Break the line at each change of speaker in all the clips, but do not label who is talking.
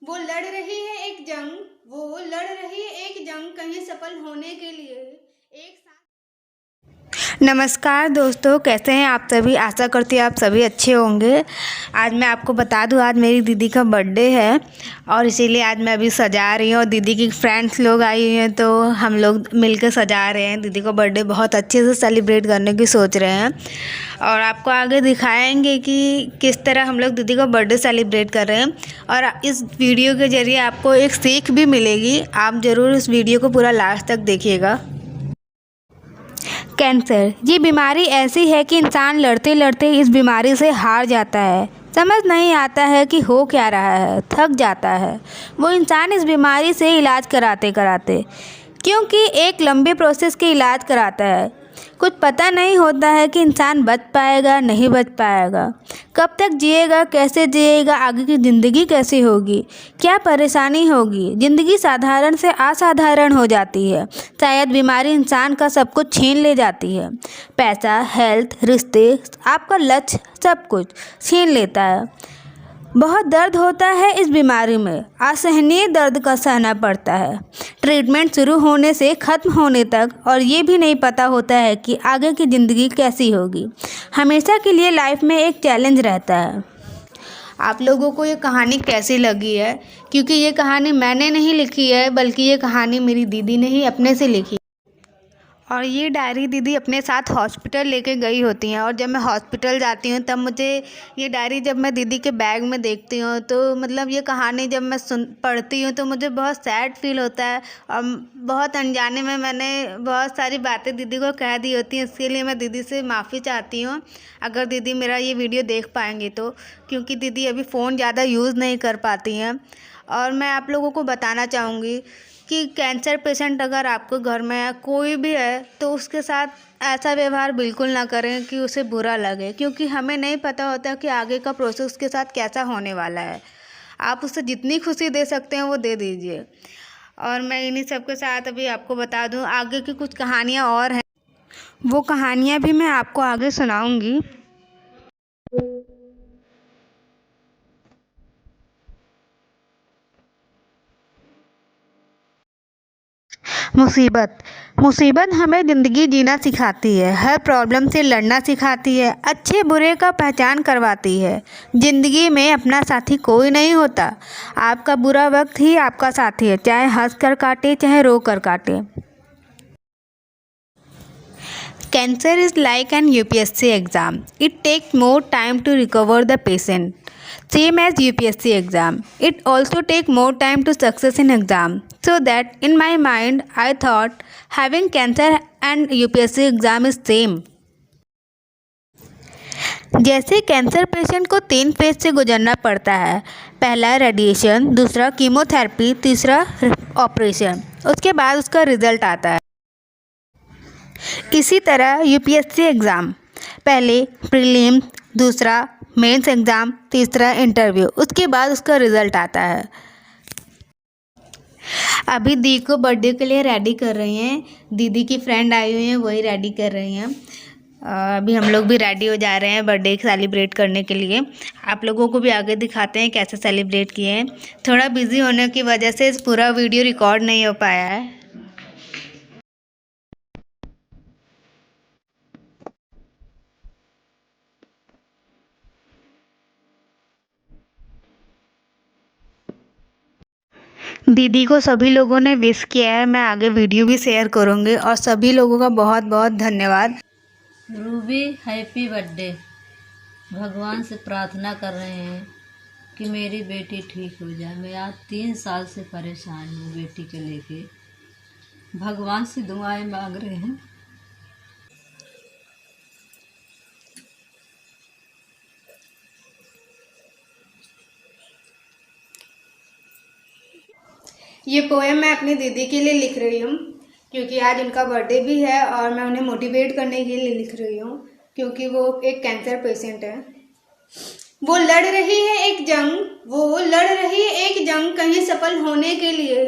वो लड़ रही है एक जंग वो लड़ रही है एक जंग कहीं सफल होने के लिए एक साथ। नमस्कार दोस्तों, कैसे हैं आप सभी। आशा करती हूँ आप सभी अच्छे होंगे। आज मैं आपको बता दूँ, आज मेरी दीदी का बर्थडे है और इसीलिए आज मैं अभी सजा रही हूँ और दीदी की फ्रेंड्स लोग आई हुई हैं तो हम लोग मिलकर सजा रहे हैं। दीदी का बर्थडे बहुत अच्छे से सेलिब्रेट करने की सोच रहे हैं और आपको आगे दिखाएंगे कि किस तरह हम लोग दीदी का बर्थडे सेलिब्रेट कर रहे हैं। और इस वीडियो के ज़रिए आपको एक सीख भी मिलेगी। आप ज़रूर इस वीडियो को पूरा लास्ट तक देखिएगा। कैंसर ये बीमारी ऐसी है कि इंसान लड़ते लड़ते इस बीमारी से हार जाता है। समझ नहीं आता है कि हो क्या रहा है, थक जाता है वो इंसान इस बीमारी से इलाज कराते कराते, क्योंकि एक लंबे प्रोसेस के इलाज कराता है। कुछ पता नहीं होता है कि इंसान बच पाएगा नहीं बच पाएगा, कब तक जिएगा, कैसे जिएगा, आगे की ज़िंदगी कैसी होगी, क्या परेशानी होगी। ज़िंदगी साधारण से असाधारण हो जाती है। शायद बीमारी इंसान का सब कुछ छीन ले जाती है। पैसा, हेल्थ, रिश्ते, आपका लक्ष्य, सब कुछ छीन लेता है। बहुत दर्द होता है इस बीमारी में, असहनीय दर्द का सहना पड़ता है ट्रीटमेंट शुरू होने से ख़त्म होने तक। और ये भी नहीं पता होता है कि आगे की ज़िंदगी कैसी होगी। हमेशा के लिए लाइफ में एक चैलेंज रहता है। आप लोगों को ये कहानी कैसी लगी है, क्योंकि ये कहानी मैंने नहीं लिखी है बल्कि ये कहानी मेरी दीदी ने ही अपने से लिखी। और ये डायरी दीदी अपने साथ हॉस्पिटल लेके गई होती हैं और जब मैं हॉस्पिटल जाती हूँ तब मुझे ये डायरी, जब मैं दीदी के बैग में देखती हूँ तो मतलब ये कहानी जब मैं पढ़ती हूँ तो मुझे बहुत सैड फील होता है। और बहुत अनजाने में मैंने बहुत सारी बातें दीदी को कह दी होती हैं। इसके लिए मैं दीदी से माफ़ी चाहती हूँ अगर दीदी मेरा ये वीडियो देख पाएंगी तो, क्योंकि दीदी अभी फ़ोन ज़्यादा यूज़ नहीं कर पाती हैं। और मैं आप लोगों को बताना चाहूँगी कि कैंसर पेशेंट अगर आपको घर में है, कोई भी है, तो उसके साथ ऐसा व्यवहार बिल्कुल ना करें कि उसे बुरा लगे, क्योंकि हमें नहीं पता होता कि आगे का प्रोसेस उसके साथ कैसा होने वाला है। आप उसे जितनी खुशी दे सकते हैं वो दे दीजिए। और मैं इन्हीं सब के साथ अभी आपको बता दूं, आगे की कुछ कहानियाँ और हैं, वो कहानियाँ भी मैं आपको आगे सुनाऊँगी। मुसीबत मुसीबत हमें ज़िंदगी जीना सिखाती है, हर प्रॉब्लम से लड़ना सिखाती है, अच्छे बुरे का पहचान करवाती है। ज़िंदगी में अपना साथी कोई नहीं होता। आपका बुरा वक्त ही आपका साथी है, चाहे हंस कर काटे चाहे रो कर काटे। Cancer is like an UPSC exam. It takes more time to recover the patient. Same as UPSC exam. It also takes more time to success in exam. So that in my mind, I thought having cancer and UPSC exam is same. जैसे cancer patient को 3 phase से गुजरना पड़ता है। पहला radiation, दूसरा chemotherapy, तीसरा operation. उसके बाद उसका रिजल्ट आता है। इसी तरह यूपीएससी एग्ज़ाम, पहले प्रीलिम्स, दूसरा मेंस एग्ज़ाम, तीसरा इंटरव्यू, उसके बाद उसका रिज़ल्ट आता है। अभी दी को बर्थडे के लिए रेडी कर रही हैं। दीदी की फ्रेंड आई हुई हैं, वही रेडी कर रही हैं। अभी हम लोग भी रेडी हो जा रहे हैं बर्थडे सेलिब्रेट करने के लिए। आप लोगों को भी आगे दिखाते हैं कैसे सेलिब्रेट किए हैं। थोड़ा बिजी होने की वजह से पूरा वीडियो रिकॉर्ड नहीं हो पाया है। दीदी को सभी लोगों ने विश किया है, मैं आगे वीडियो भी शेयर करूँगी। और सभी लोगों का बहुत बहुत धन्यवाद।
Ruby happy birthday. भगवान से प्रार्थना कर रहे हैं कि मेरी बेटी ठीक हो जाए। मैं आज 3 साल से परेशान हूँ बेटी को लेके। भगवान से दुआएं मांग रहे हैं।
ये पोएम मैं अपनी दीदी के लिए लिख रही हूँ, क्योंकि आज उनका बर्थडे भी है और मैं उन्हें मोटिवेट करने के लिए लिख रही हूँ, क्योंकि वो एक कैंसर पेशेंट है। वो लड़ रही है एक जंग वो लड़ रही है एक जंग कहीं सफल होने के लिए।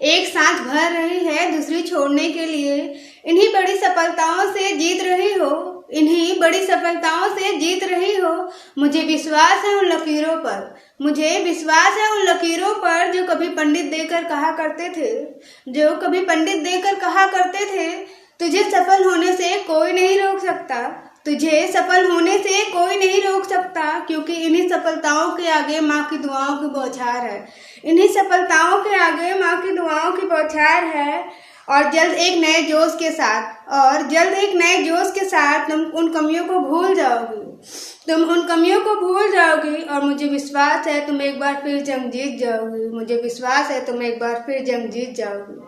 एक सांस भर रही है दूसरी छोड़ने के लिए। इन्हीं बड़ी सफलताओं से जीत रही हो, इन्हीं बड़ी सफलताओं से जीत रही हो। मुझे विश्वास है उन लकीरों पर, मुझे विश्वास है उन लकीरों पर जो कभी पंडित देकर कहा करते थे, तुझे सफल होने से कोई नहीं रोक सकता, क्योंकि इन्हीं सफलताओं के आगे माँ की दुआओं की बौछार है। और जल्द एक नए जोश के साथ तुम उन कमियों को भूल जाओगी और मुझे विश्वास है तुम एक बार फिर जंग जीत जाओगी।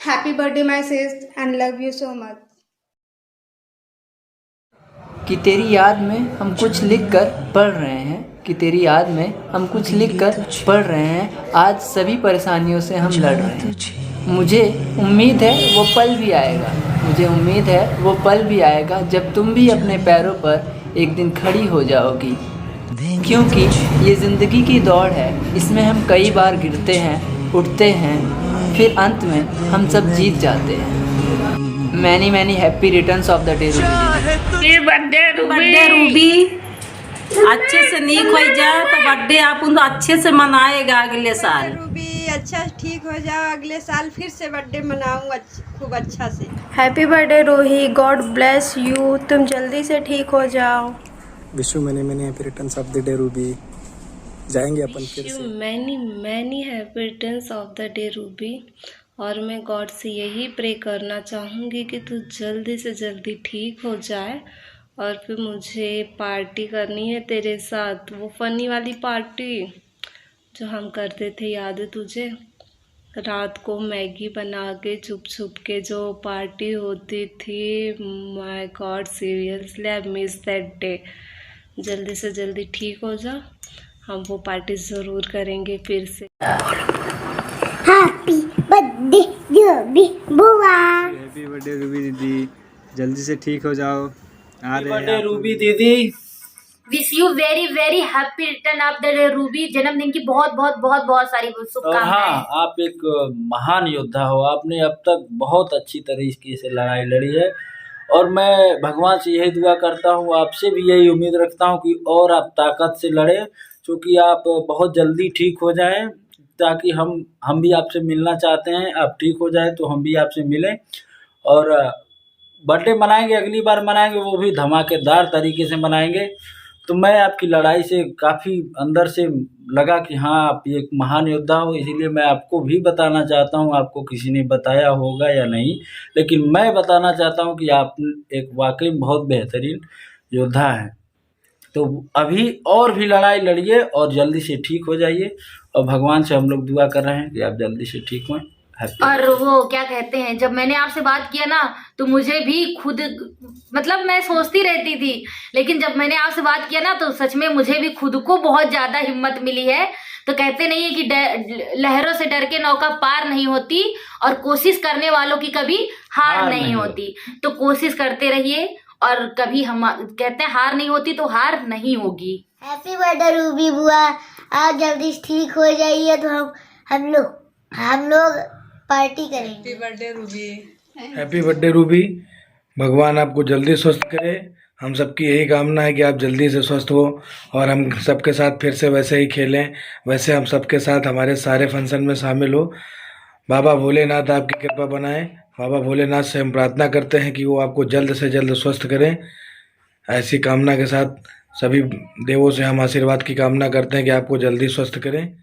Happy birthday my sis and love you so much.
कि तेरी याद में हम कुछ लिख कर पढ़ रहे हैं, आज सभी परेशानियों से हम लड़ रहे हैं। मुझे उम्मीद है वो पल भी आएगा जब तुम भी अपने पैरों पर एक दिन खड़ी हो जाओगी, क्योंकि ये ज़िंदगी की दौड़ है, इसमें हम कई बार गिरते हैं, उठते हैं, फिर अंत में हम सब जीत जाते हैं। Many happy returns of the day
birthday Ruby, अच्छे से नीक हो जा तो बर्थडे आप उनको अच्छे से मनाएगा अगले साल।
रूबी अच्छा ठीक हो जाओ, अगले साल फिर से बर्थडे मनाऊँ खूब अच्छा से।
Happy birthday Ruhi, God bless you, तुम जल्दी से ठीक हो जाओ।
Wish you many happy returns of the day Ruby. जाएंगे अपन फिर से।
Many happy returns of the day Ruby. और मैं गॉड से यही प्रे करना चाहूँगी कि तू जल्दी से जल्दी ठीक हो जाए, और फिर मुझे पार्टी करनी है तेरे साथ, वो फनी वाली पार्टी जो हम करते थे, याद है तुझे? रात को मैगी बना के छुप के जो पार्टी होती थी, my God seriously I miss that day. जल्दी से जल्दी ठीक हो जा, हम वो पार्टी ज़रूर करेंगे फिर से।
हैप्पी बर्थडे रूबी बुआ।
हैप्पी बर्थडे रूबी दीदी, जल्दी से ठीक हो जाओ।
बर्थडे रूबी दीदी।
Wish you very very happy return of the day Ruby. जन्मदिन की बहुत सारी शुभकामनाएं।
हाँ, आप एक महान योद्धा हो, आपने अब तक बहुत अच्छी तरीके से लड़ाई लड़ी है, और मैं भगवान से यही दुआ करता हूँ, आपसे भी यही उम्मीद रखता हूँ कि और आप ताकत से लड़े, क्योंकि आप बहुत जल्दी ठीक हो जाएं, ताकि हम भी आपसे मिलना चाहते हैं। आप ठीक हो जाए तो हम भी आपसे मिलें, और बर्थडे मनाएंगे, अगली बार मनाएंगे वो भी धमाकेदार तरीके से मनाएंगे। तो मैं आपकी लड़ाई से काफ़ी अंदर से लगा कि हाँ, आप एक महान योद्धा हो, इसीलिए मैं आपको भी बताना चाहता हूँ। आपको किसी ने बताया होगा या नहीं, लेकिन मैं बताना चाहता हूँ कि आप एक वाकई बहुत बेहतरीन योद्धा हैं। तो अभी और भी लड़ाई लड़िए और जल्दी से ठीक हो जाइए, और भगवान से हम लोग दुआ कर रहे हैं कि आप जल्दी से ठीक हों।
और वो क्या कहते हैं, जब मैंने आपसे बात किया ना तो मुझे भी खुद, मतलब मैं सोचती रहती थी, लेकिन जब मैंने आपसे बात किया ना तो सच में मुझे भी खुद को बहुत ज्यादा हिम्मत मिली है। तो कहते नहीं है कि लहरों से डर के नौका पार नहीं होती, और कोशिश करने वालों की कभी हार नहीं होती। तो कोशिश करते रहिए, और कभी हम कहते हैं हार नहीं होती तो हार नहीं होगी।
हैप्पी बर्थडे रूबी बुआ, आप जल्दी ठीक हो जाइए तो हम लोग पार्टी करेंगे।
Happy birthday Ruby.
Happy birthday Ruby, भगवान आपको जल्दी स्वस्थ करे। हम सबकी यही कामना है कि आप जल्दी से स्वस्थ हो, और हम सबके साथ फिर से वैसे ही खेलें, वैसे हम सबके साथ हमारे सारे फंक्शन में शामिल हो। बाबा भोलेनाथ आपकी कृपा बनाएं। बाबा भोलेनाथ से हम प्रार्थना करते हैं कि वो आपको जल्द से जल्द स्वस्थ करें। ऐसी कामना के साथ सभी देवों से हम आशीर्वाद की कामना करते हैं कि आपको जल्दी स्वस्थ करें।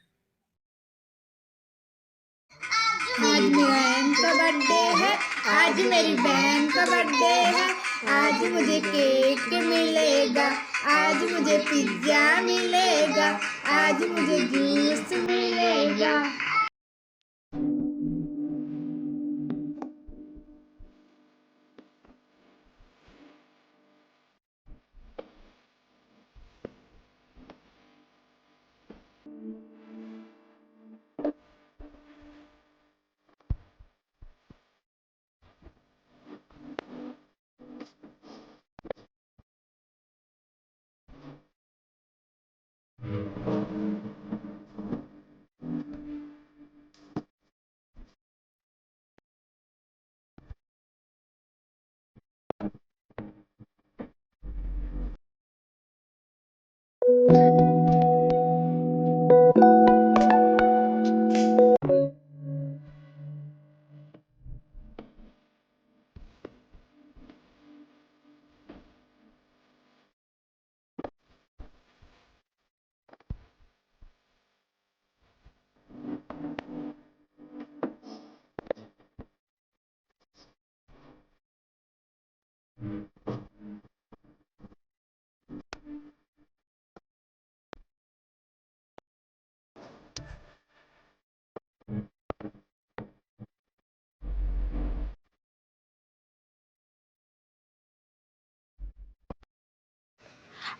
आज मेरी बहन का बर्थडे है, आज मुझे केक मिलेगा, आज मुझे पिज्जा मिलेगा, आज मुझे जूस मिलेगा।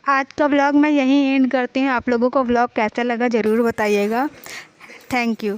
आज का व्लॉग मैं यहीं एंड करती हूँ। आप लोगों को व्लॉग कैसा लगा ज़रूर बताइएगा। Thank you.